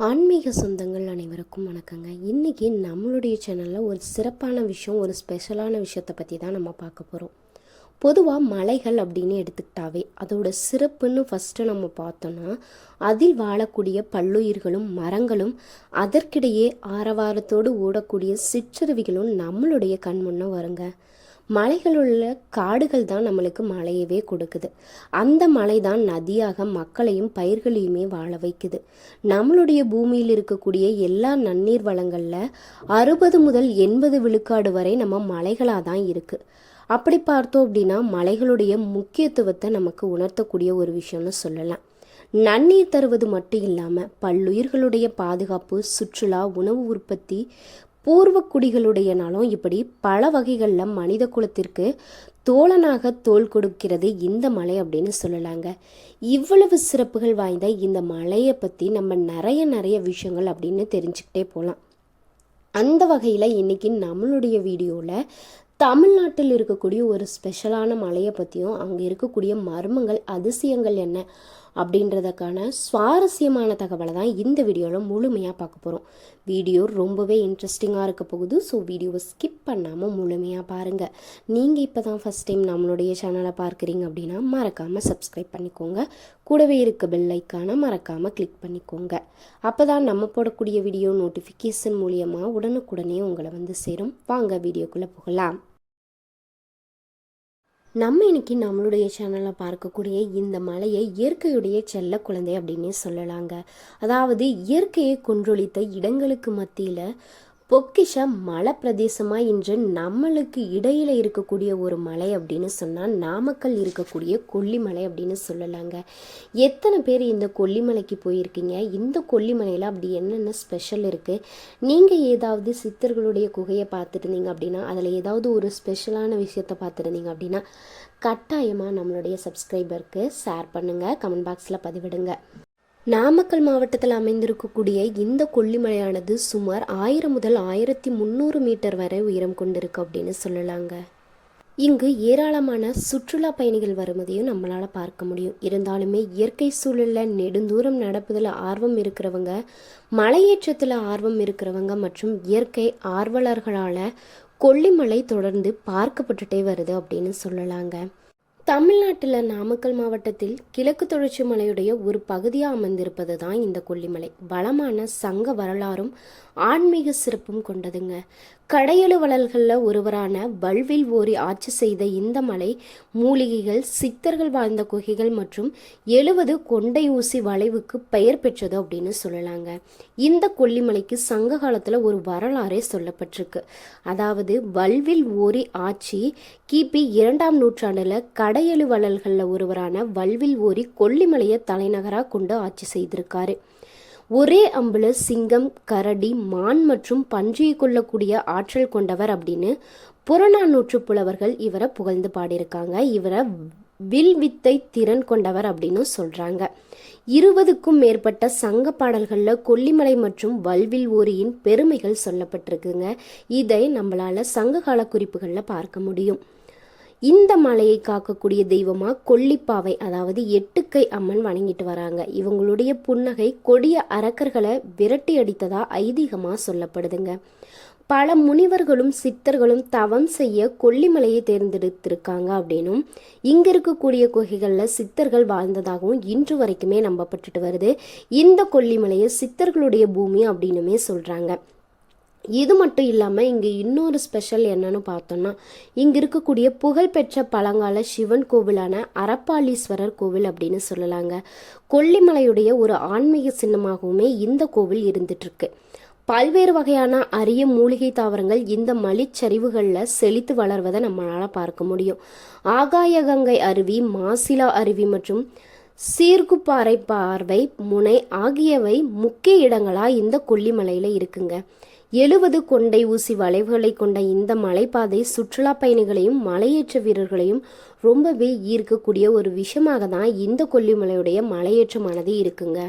ஆன்மீக சொந்தங்கள் அனைவருக்கும் வணக்கங்க. இன்றைக்கி நம்மளுடைய சேனலில் ஒரு சிறப்பான விஷயம், ஒரு ஸ்பெஷலான விஷயத்தை பற்றி தான் நம்ம பார்க்க போகிறோம். பொதுவாக மலைகள் அப்படின்னு எடுத்துக்கிட்டாவே அதோட சிறப்புன்னு ஃபஸ்ட்டு நம்ம பார்த்தோன்னா, அதில் வாழக்கூடிய பல்லுயிர்களும் மரங்களும் அதற்கிடையே ஆரவாரத்தோடு ஓடக்கூடிய சிற்றருவிகளும் நம்மளுடைய கண் முன்னே வருங்க. மலைகளுள்ள காடுகள் தான் நம்மளுக்கு மழையவே கொடுக்குது. அந்த மலை தான் நதியாக மக்களையும் பயிர்களையுமே வாழ வைக்குது. நம்மளுடைய பூமியில் இருக்கக்கூடிய எல்லா நன்னீர் வளங்களில் 60 முதல் 80 விழுக்காடு வரை நம்ம மலைகளாக தான் இருக்குது. அப்படி பார்த்தோம் அப்படின்னா மலைகளுடைய முக்கியத்துவத்தை நமக்கு உணர்த்தக்கூடிய ஒரு விஷயம்னு சொல்லலாம். நன்னீர் தருவது மட்டும் இல்லாமல் பல்லுயிர்களுடைய பாதுகாப்பு, சுற்றுலா, உணவு உற்பத்தி, பூர்வ குடிகளுடைய நலம், இப்படி பல வகைகளில் மனித குலத்திற்கு தோழனாக தோள் கொடுக்கிறது இந்த மலை அப்படின்னு சொல்லலாங்க. இவ்வளவு சிறப்புகள் வாய்ந்த இந்த மலையை பற்றி நம்ம நிறைய விஷயங்கள் அப்படின்னு தெரிஞ்சுக்கிட்டே போகலாம். அந்த வகையில் இன்றைக்கி நம்மளுடைய வீடியோவில் தமிழ்நாட்டில் இருக்கக்கூடிய ஒரு ஸ்பெஷலான மலையை பற்றியும் அங்கே இருக்கக்கூடிய மர்மங்கள், அதிசயங்கள் என்ன அப்படின்றதுக்கான சுவாரஸ்யமான தகவலை தான் இந்த வீடியோவில் முழுமையாக பார்க்க போகிறோம். வீடியோ ரொம்பவே இன்ட்ரெஸ்டிங்காக இருக்க போகுது. ஸோ வீடியோவை ஸ்கிப் பண்ணாமல் முழுமையாக பாருங்கள். நீங்கள் இப்போ தான் ஃபஸ்ட் டைம் நம்மளுடைய சேனலை பார்க்குறீங்க அப்படின்னா மறக்காமல் சப்ஸ்கிரைப் பண்ணிக்கோங்க. கூடவே இருக்க பெல் ஐக்கானை மறக்காமல் கிளிக் பண்ணிக்கோங்க. அப்போ தான் நம்ம போடக்கூடிய வீடியோ நோட்டிஃபிகேஷன் மூலியமாக உடனுக்குடனே உங்களை வந்து சேரும். வாங்க வீடியோக்குள்ளே போகலாம். நம்ம இன்னைக்கு நம்மளுடைய சேனலில் பார்க்கக்கூடிய இந்த மலையை இயற்கையுடைய செல்ல குழந்தை அப்படின்னே சொல்லலாங்க. அதாவது இயற்கையை கொன்றொழித்த இடங்களுக்கு மத்தியில் பொக்கிஷ மலை பிரதேசமாக இன்று நம்மளுக்கு இடையில் இருக்கக்கூடிய ஒரு மலை அப்படின்னு சொன்னால் நாமக்கல் இருக்கக்கூடிய கொல்லிமலை அப்படின்னு சொல்லலாங்க. எத்தனை பேர் இந்த கொல்லிமலைக்கு போயிருக்கீங்க? இந்த கொல்லிமலையில் அப்படி என்னென்ன ஸ்பெஷல் இருக்குது? நீங்கள் ஏதாவது சித்தர்களுடைய குகையை பார்த்துருந்தீங்க அப்படின்னா, அதில் ஏதாவது ஒரு ஸ்பெஷலான விஷயத்தை பார்த்துருந்தீங்க அப்படின்னா கட்டாயமாக நம்மளுடைய சப்ஸ்கிரைபருக்கு ஷேர் பண்ணுங்கள், கமெண்ட் பாக்ஸில் பதிவிடுங்க. நாமக்கல் மாவட்டத்தில் அமைந்திருக்கக்கூடிய இந்த கொல்லிமலையானது சுமார் 1000 முதல் 1300 மீட்டர் வரை உயரம் கொண்டிருக்கு அப்படின்னு சொல்லலாங்க. இங்கு ஏராளமான சுற்றுலா பயணிகள் வருவதையும் நம்மளால் பார்க்க முடியும். இருந்தாலுமே இயற்கை சூழலில் நெடுந்தூரம் நடப்பதில் ஆர்வம் இருக்கிறவங்க, மலையேற்றத்தில் ஆர்வம் இருக்கிறவங்க மற்றும் இயற்கை ஆர்வலர்களால் கொல்லிமலை தொடர்ந்து பார்க்கப்பட்டுட்டே வருது அப்படின்னு சொல்லலாங்க. தமிழ்நாட்டில் நாமக்கல் மாவட்டத்தில் கிழக்கு தொடர்ச்சி மலையுடைய ஒரு பகுதியாக அமைந்திருப்பது தான் இந்த கொல்லிமலை. வளமான சங்க வரலாறும் ஆன்மீக சிறப்பும் கொண்டதுங்க. கடையெழுவலர்களில் ஒருவரான வல்வில் ஓரி ஆட்சி செய்த இந்த மலை மூலிகைகள், சித்தர்கள் வாழ்ந்த குகைகள் மற்றும் 70 கொண்டை ஊசி வளைவுக்கு பெயர் பெற்றது அப்படின்னு சொல்லலாங்க. இந்த கொல்லிமலைக்கு சங்க காலத்தில் ஒரு வரலாறே சொல்லப்பட்டிருக்கு. அதாவது வல்வில் ஓரி ஆட்சி கிபி 2ஆம் நூற்றாண்டில் கடையெழுவலர்களில் ஒருவரான வல்வில் ஓரி கொல்லிமலையை தலைநகராக கொண்டு ஆட்சி செய்திருக்காரு. ஒரே அம்புல சிங்கம், கரடி, மான் மற்றும் பன்றியை கொள்ளக்கூடிய ஆற்றல் கொண்டவர் அப்படின்னு புறநானூற்று புலவர்கள் இவரை புகழ்ந்து பாடியிருக்காங்க. இவரை வில்வித்தை திறன் கொண்டவர் அப்படின்னு சொல்றாங்க. 20க்கும் மேற்பட்ட சங்க பாடல்களில் கொல்லிமலை மற்றும் வல்வில் ஓரியின் பெருமைகள் சொல்லப்பட்டிருக்குங்க. இதை நம்மளால சங்க கால குறிப்புகளில் பார்க்க முடியும். இந்த மலையை காக்கக்கூடிய தெய்வமாக கொல்லிப்பாவை, அதாவது 8 கை அம்மன் வணங்கிட்டு வராங்க. இவங்களுடைய புன்னகை கொடிய அரக்கர்களை விரட்டி அடித்ததா ஐதீகமாக சொல்லப்படுதுங்க. பல முனிவர்களும் சித்தர்களும் தவம் செய்ய கொல்லிமலையை தேர்ந்தெடுத்திருக்காங்க அப்படின்னும், இங்கே இருக்கக்கூடிய குகைகளில் சித்தர்கள் வாழ்ந்ததாகவும் இன்று வரைக்குமே நம்பப்பட்டுட்டு வருது. இந்த கொல்லிமலையை சித்தர்களுடைய பூமி அப்படின்னுமே சொல்கிறாங்க. இது மட்டும் இல்லாமல் இங்கே இன்னொரு ஸ்பெஷல் என்னன்னு பார்த்தோம்னா, இங்கே இருக்கக்கூடிய புகழ்பெற்ற பழங்கால சிவன் கோவிலான அரப்பாளீஸ்வரர் கோவில் அப்படின்னு சொல்லலாங்க. கொல்லிமலையுடைய ஒரு ஆன்மீக சின்னமாகவுமே இந்த கோவில் இருந்துட்டுருக்கு. பல்வேறு வகையான அரிய மூலிகை தாவரங்கள் இந்த மலிச்சரிவுகளில் செழித்து வளர்வதை நம்மளால் பார்க்க முடியும். ஆகாய கங்கை அருவி, மாசிலா அருவி மற்றும் சீர்குப்பாறை பார்வை முனை ஆகியவை முக்கிய இடங்களாக இந்த கொல்லிமலையில் இருக்குங்க. 70 கொண்டை ஊசி வளைவுகளை கொண்ட இந்த மலைப்பாதை சுற்றுலா பயணிகளையும் மலையேற்ற வீரர்களையும் ரொம்பவே ஈர்க்கக்கூடிய ஒரு விஷயமாக தான் இந்த கொல்லிமலையுடைய மலையேற்றமானது இருக்குங்க.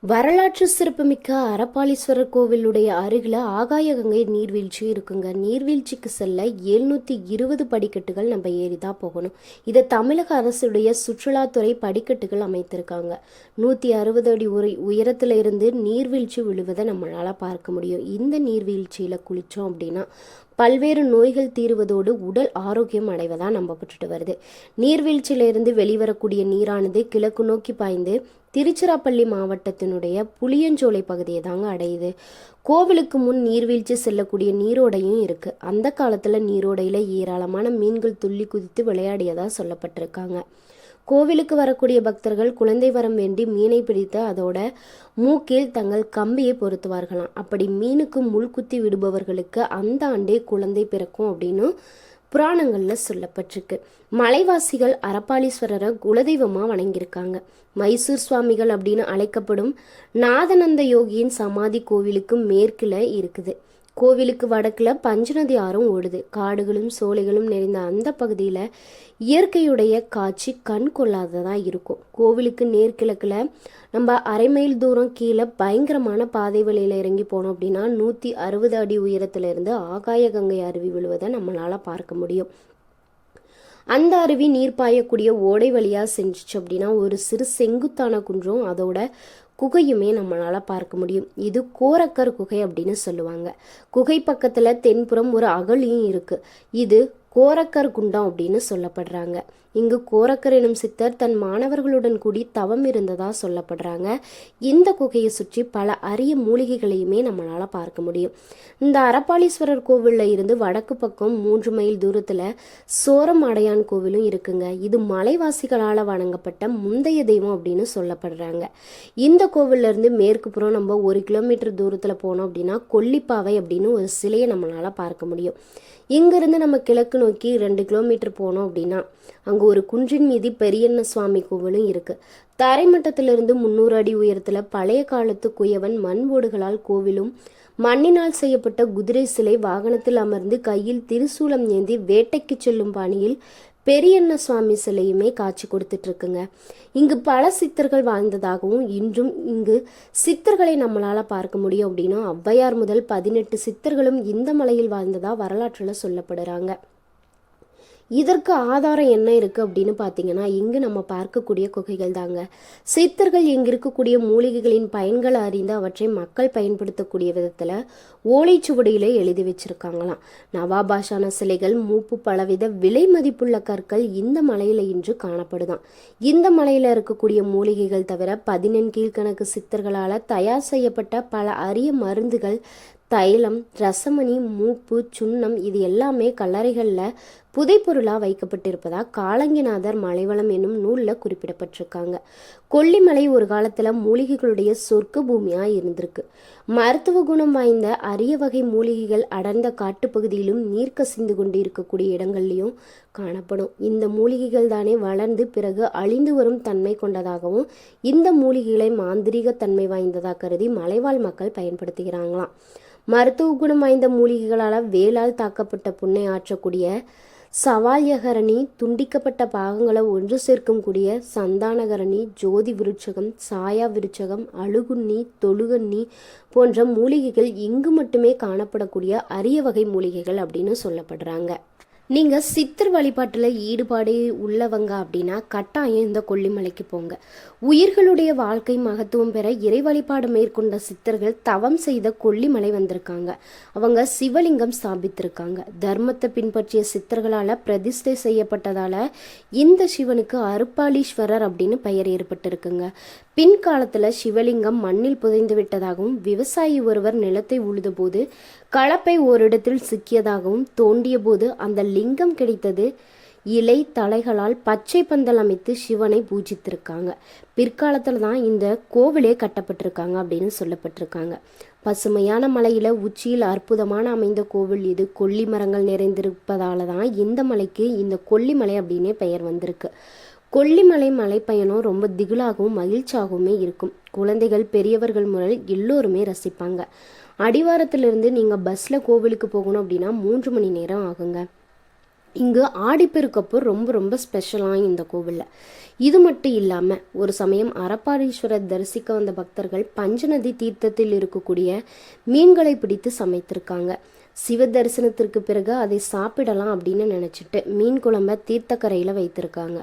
வரலாற்று சிறப்புமிக்க அரப்பாளீஸ்வரர் கோவிலுடைய அருகில் ஆகாய கங்கை நீர்வீழ்ச்சி இருக்குங்க. நீர்வீழ்ச்சிக்கு செல்ல 720 படிக்கட்டுகள் நம்ம ஏறி தான் போகணும். இதை தமிழக அரசுடைய சுற்றுலாத்துறை படிக்கட்டுகள் அமைத்திருக்காங்க. 160 அடி உயரத்துல இருந்து நீர்வீழ்ச்சி விழுவதை நம்மளால பார்க்க முடியும். இந்த நீர்வீழ்ச்சியில குளிச்சோம் அப்படின்னா பல்வேறு நோய்கள் தீருவதோடு உடல் ஆரோக்கியம் அடைவதா நம்பப்பட்டு வருது. நீர்வீழ்ச்சியிலிருந்து வெளிவரக்கூடிய நீரானது கிழக்கு நோக்கி பாய்ந்து திருச்சிராப்பள்ளி மாவட்டத்தினுடைய புளியஞ்சோலை பகுதியை தாங்க அடையுது. கோவிலுக்கு முன் நீர்வீழ்ச்சி செல்லக்கூடிய நீரோடையும் இருக்கு. அந்த காலத்துல நீரோடையில ஏராளமான மீன்கள் துள்ளி குதித்து விளையாடியதா சொல்லப்பட்டிருக்காங்க. கோவிலுக்கு வரக்கூடிய பக்தர்கள் குழந்தை வரம் வேண்டி மீனை பிடித்து அதோட மூக்கில் தங்கள் கம்பியை பொருத்துவார்களாம். அப்படி மீனுக்கு முள் குத்தி விடுபவர்களுக்கு அந்த ஆண்டே குழந்தை பிறக்கும் அப்படின்னு புராணங்கள்ல சொல்லப்பட்டிருக்கு. மலைவாசிகள் அரப்பாளீஸ்வரரை குலதெய்வமா வணங்கியிருக்காங்க. மைசூர் சுவாமிகள் அப்படின்னு அழைக்கப்படும் நாதனந்த யோகியின் சமாதி கோவிலுக்கு மேற்குல இருக்குது. கோவிலுக்கு வடக்குல பஞ்சநதி ஆறும் ஓடுது. காடுகளும் சோலைகளும் நிறைந்த அந்த பகுதியில இயற்கையுடைய காட்சி கண் கொள்ளாததா இருக்கும். கோவிலுக்கு நேர்கிழக்குல நம்ம அரை மைல் தூரம் கீழே பயங்கரமான பாதை வழியில இறங்கி போனோம் அப்படின்னா 160 அடி உயரத்துல இருந்து ஆகாய கங்கை அருவி விழுவதை நம்மளால பார்க்க முடியும். அந்த அருவி நீர் பாயக்கூடிய ஓடை வழியா செஞ்சிச்சு அப்படின்னா ஒரு சிறு செங்குத்தான குன்றும் அதோட குகையுமே நம்மளால பார்க்க முடியும். இது கோரக்கர் குகை அப்படின்னு சொல்லுவாங்க. குகை பக்கத்துல தென்புறம் ஒரு அகழியும் இருக்கு. இது கோரக்கர் குண்டம் அப்படின்னு சொல்லப்படுறாங்க. இங்கு கோரக்கர் எனும் சித்தர் தன் மாணவர்களுடன் கூடி தவம் இருந்ததா சொல்லப்படுறாங்க. இந்த குகையை சுற்றி பல அரிய மூலிகைகளையுமே நம்மளால பார்க்க முடியும். இந்த அரப்பாளீஸ்வரர் கோவில்ல இருந்து வடக்கு பக்கம் 3 மைல் தூரத்துல சோரம் அடையான் கோவிலும் இருக்குங்க. இது மலைவாசிகளால வணங்கப்பட்ட முந்தைய தெய்வம் அப்படின்னு சொல்லப்படுறாங்க. இந்த கோவில்ல இருந்து மேற்கு புறம் நம்ம 1 கிலோமீட்டர் தூரத்துல போனோம் அப்படின்னா கொல்லிப்பாவை அப்படின்னு ஒரு சிலையை நம்மளால பார்க்க முடியும். இங்கிருந்து நம்ம கிழக்கு நோக்கி 2 கிலோமீட்டர் போனோம் அப்படின்னா அங்க ஒரு குன்றின் மீது பெரியண்ண சுவாமி கோவிலும் இருக்கு. தரைமட்டத்திலிருந்து 300 அடி உயரத்துல பழைய காலத்து குயவன் மண் ஓடுகளால் கோவிலும் மண்ணினால் செய்யப்பட்ட குதிரை சிலை வாகனத்தில் அமர்ந்து கையில் திரிசூலம் ஏந்தி வேட்டைக்கு செல்லும் பாணியில் பெரியண்ண சுவாமி சிலையுமே காட்சி கொடுத்துட்டு இருக்குங்க. இங்கு பல சித்தர்கள் வாழ்ந்ததாகவும் இன்றும் இங்கு சித்தர்களை நம்மளால பார்க்க முடியும் அப்படின்னா ஔவையார் முதல் 18 சித்தர்களும் இந்த மலையில் வாழ்ந்ததா வரலாற்றுல சொல்லப்படுறாங்க. இதற்கு ஆதாரம் என்ன இருக்கு அப்படின்னு பார்த்தீங்கன்னா இங்கு நம்ம பார்க்கக்கூடிய குகைகள் தாங்க. சித்தர்கள் இங்கு இருக்கக்கூடிய மூலிகைகளின் பயன்களை அறிந்து அவற்றை மக்கள் பயன்படுத்தக்கூடிய விதத்துல ஓலைச்சுவடியில எழுதி வச்சிருக்காங்களாம். நவாபாஷான சிலைகள், மூப்பு, பலவித விலை மதிப்புள்ள கற்கள் இந்த மலையில இன்று காணப்படுதான். இந்த மலையில இருக்கக்கூடிய மூலிகைகள் தவிர 14 கீழ்கணக்கு சித்தர்களால தயார் செய்யப்பட்ட பல அரிய மருந்துகள், தைலம், ரசமணி, மூப்பு, சுண்ணம் இது எல்லாமே கல்லறைகளில் புதைப்பொருளா வைக்கப்பட்டிருப்பதா காலங்கிநாதர் மலைவளம் என்னும் நூல்ல குறிப்பிடப்பட்டிருக்காங்க. கொல்லிமலை ஒரு காலத்துல மூலிகைகளுடைய சொர்க்க பூமியா இருந்திருக்கு. மருத்துவ குணம் வாய்ந்த அரிய வகை மூலிகைகள் அடர்ந்த காட்டுப்பகுதியிலும் நீர் கசிந்து கொண்டு இருக்கக்கூடிய இடங்கள்லையும் காணப்படும். இந்த மூலிகைகள் தானே வளர்ந்து பிறகு அழிந்து வரும் தன்மை கொண்டதாகவும் இந்த மூலிகைகளை மாந்திரீக தன்மை வாய்ந்ததா கருதி மலைவாழ் மக்கள் பயன்படுத்துகிறாங்களாம். மருத்துவ குணம் வாய்ந்த மூலிகைகளால் வேளால் தாக்கப்பட்ட புண்ணை ஆற்றக்கூடிய சவால்யகரணி, துண்டிக்கப்பட்ட பாகங்களை ஒன்று சேர்க்கும் கூடிய சந்தானகரணி, ஜோதி விருட்சகம், சாயா விருட்சகம், அழுகுண்ணி, தொழுகண்ணி போன்ற மூலிகைகள் இங்கு மட்டுமே காணப்படக்கூடிய அரிய வகை மூலிகைகள் அப்படின்னு சொல்லப்படுறாங்க. நீங்கள் சித்தர் வழிபாட்டில் ஈடுபாடு உள்ளவங்க அப்படின்னா கட்டாயம் இந்த கொல்லிமலைக்கு போங்க. உயிர்களுடைய வாழ்க்கை மகத்துவம் பெற இறை வழிபாடு மேற்கொண்ட சித்தர்கள் தவம் செய்த கொல்லிமலை வந்திருக்காங்க. அவங்க சிவலிங்கம் ஸ்தாபித்திருக்காங்க. தர்மத்தை பின்பற்றிய சித்தர்களால் பிரதிஷ்டை செய்யப்பட்டதால இந்த சிவனுக்கு அருப்பாளீஸ்வரர் அப்படின்னு பெயர் ஏற்பட்டிருக்குங்க. பின்காலத்தில் சிவலிங்கம் மண்ணில் புதைந்து விட்டதாகவும் விவசாயி ஒருவர் நிலத்தை உழுத போது கலப்பை ஓரிடத்தில் சிக்கியதாகவும் தோண்டிய போது அந்த லிங்கம் கிடைத்தது. இலை தலைகளால் பச்சை பந்தல் அமைத்து சிவனை பூஜித்திருக்காங்க. பிற்காலத்தில் தான் இந்த கோவிலே கட்டப்பட்டிருக்காங்க அப்படின்னு சொல்லப்பட்டிருக்காங்க. பசுமையான மலையில உச்சியில் அற்புதமான அமைந்த கோவில் இது. கொல்லி மரங்கள் நிறைந்திருப்பதால தான் இந்த மலைக்கு இந்த கொல்லிமலை அப்படின்னே பெயர் வந்திருக்கு. கொல்லிமலை மலைப்பயணம் ரொம்ப திகிலாகவும் மகிழ்ச்சியாகவுமே இருக்கும். குழந்தைகள், பெரியவர்கள் முதல் எல்லோருமே ரசிப்பாங்க. அடிவாரத்திலிருந்து நீங்கள் பஸ்ஸில் கோவிலுக்கு போகணும் அப்படின்னா 3 மணி நேரம் ஆகுங்க. இங்கு ஆடிப்பெருக்கப்போ ரொம்ப ரொம்ப ஸ்பெஷலாக இந்த கோவிலில். இது மட்டும் இல்லாமல் ஒரு சமயம் அரப்பாளீஸ்வரர் தரிசிக்க வந்த பக்தர்கள் பஞ்சநதி தீர்த்தத்தில் இருக்கக்கூடிய மீன்களை பிடித்து சமைத்திருக்காங்க. சிவ தரிசனத்திற்கு பிறகு அதை சாப்பிடலாம் அப்படின்னு நினச்சிட்டு மீன் குழம்ப தீர்த்தக்கரையில் வைத்திருக்காங்க.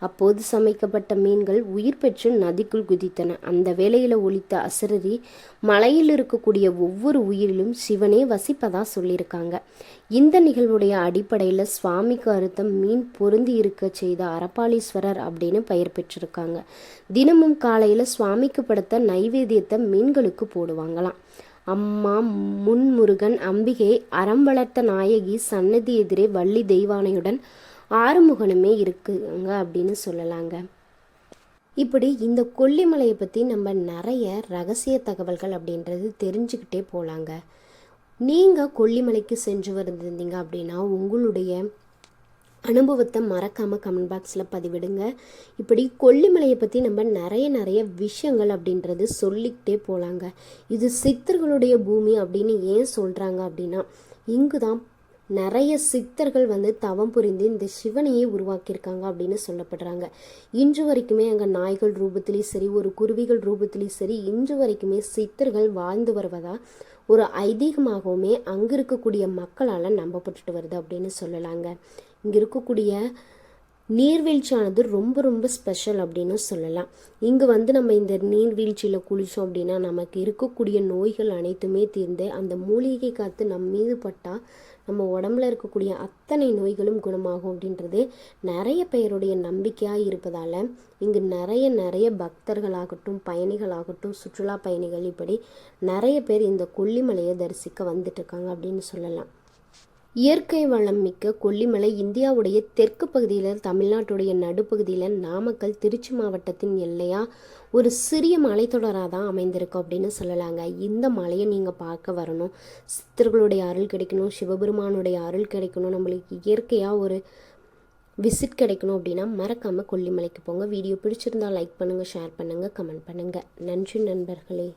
அப்போது சமைக்கப்பட்ட மீன்கள் உயிர் பெற்று நதிக்குள் குதித்தன. அந்த வேளையில் ஒலித்த அசரரி மலையில் இருக்கக்கூடிய ஒவ்வொரு உயிரிலும் சிவனே வசிப்பதா சொல்லியிருக்காங்க. இந்த நிகழ்வுடைய அடிப்படையில் சுவாமிக்கு அர்த்தம் மீன் பொருந்தி இருக்க செய்த அரப்பாளீஸ்வரர் அப்படின்னு பெயர் பெற்றிருக்காங்க. தினமும் காலையில் சுவாமிக்கு படுத்த நைவேத்தியத்தை மீன்களுக்கு போடுவாங்களாம். அம்மா முன்முருகன் அம்பிகை அறம் வளர்த்த நாயகி சன்னதி எதிரே வள்ளி தெய்வானையுடன் ஆறுமுகனுமே இருக்குங்க அப்படின்னு சொல்லலாங்க. இப்படி இந்த கொல்லிமலையை பற்றி நம்ம நிறைய ரகசிய தகவல்கள் அப்படின்றது தெரிஞ்சுக்கிட்டே போகலாங்க. நீங்கள் கொல்லிமலைக்கு சென்று வந்திருந்தீங்க அப்படின்னா உங்களுடைய அனுபவத்தை மறக்காமல் கமெண்ட் பாக்ஸில் பதிவிடுங்க. இப்படி கொல்லிமலையை பற்றி நம்ம நிறைய விஷயங்கள் அப்படின்றது சொல்லிக்கிட்டே போகலாங்க. இது சித்தர்களுடைய பூமி அப்படின்னு ஏன் சொல்கிறாங்க அப்படின்னா இங்கு தான் நிறைய சித்தர்கள் தவம் புரிந்து இந்த சிவனையே உருவாக்கியிருக்காங்க அப்படின்னு சொல்லப்படுறாங்க. இன்று வரைக்குமே அங்கே நாய்கள் ரூபத்திலையும் சரி, ஒரு குருவிகள் ரூபத்திலையும் சரி, இன்று வரைக்குமே சித்தர்கள் வாழ்ந்து வருவதா ஒரு ஐதீகமாகவுமே அங்கே இருக்கக்கூடிய மக்களால் நம்பப்பட்டுட்டு வருது அப்படின்னு சொல்லலாங்க. இங்கே இருக்கக்கூடிய நீர்வீழ்ச்சியானது ரொம்ப ரொம்ப ஸ்பெஷல் அப்படின்னு சொல்லலாம். இங்கே நம்ம இந்த நீர்வீழ்ச்சியில் குளித்தோம் அப்படின்னா நமக்கு இருக்கக்கூடிய நோய்கள் அனைத்துமே தீர்ந்து அந்த மூலிகை காற்று நம் மீது பட்டால் நம்ம உடம்புல இருக்கக்கூடிய அத்தனை நோய்களும் குணமாகும் அப்படின்றது நிறைய பேருடைய நம்பிக்கையாக இருப்பதால் இங்கு நிறைய பக்தர்களாகட்டும், பயணிகளாகட்டும், சுற்றுலா பயணிகள் இப்படி நிறைய பேர் இந்த கொல்லிமலையை தரிசிக்க வந்துட்டுருக்காங்க அப்படின்னு சொல்லலாம். இயற்கை வளம் மிக்க கொல்லிமலை இந்தியாவுடைய தெற்கு பகுதியில், தமிழ்நாட்டுடைய நடுப்பகுதியில், நாமக்கல் திருச்சி மாவட்டத்தின் எல்லையாக ஒரு சிறிய மலைத்தொடராக தான் அமைந்திருக்கு அப்படின்னு சொல்லலாங்க. இந்த மலையை நீங்கள் பார்க்க வரணும், சித்தர்களுடைய அருள் கிடைக்கணும், சிவபெருமானுடைய அருள் கிடைக்கணும், நம்மளுக்கு இயற்கையாக ஒரு விசிட் கிடைக்கணும் அப்படின்னா மறக்காமல் கொல்லிமலைக்கு போங்க. வீடியோ பிடிச்சிருந்தால் லைக் பண்ணுங்கள், ஷேர் பண்ணுங்கள், கமெண்ட் பண்ணுங்கள். நன்றி நண்பர்களே.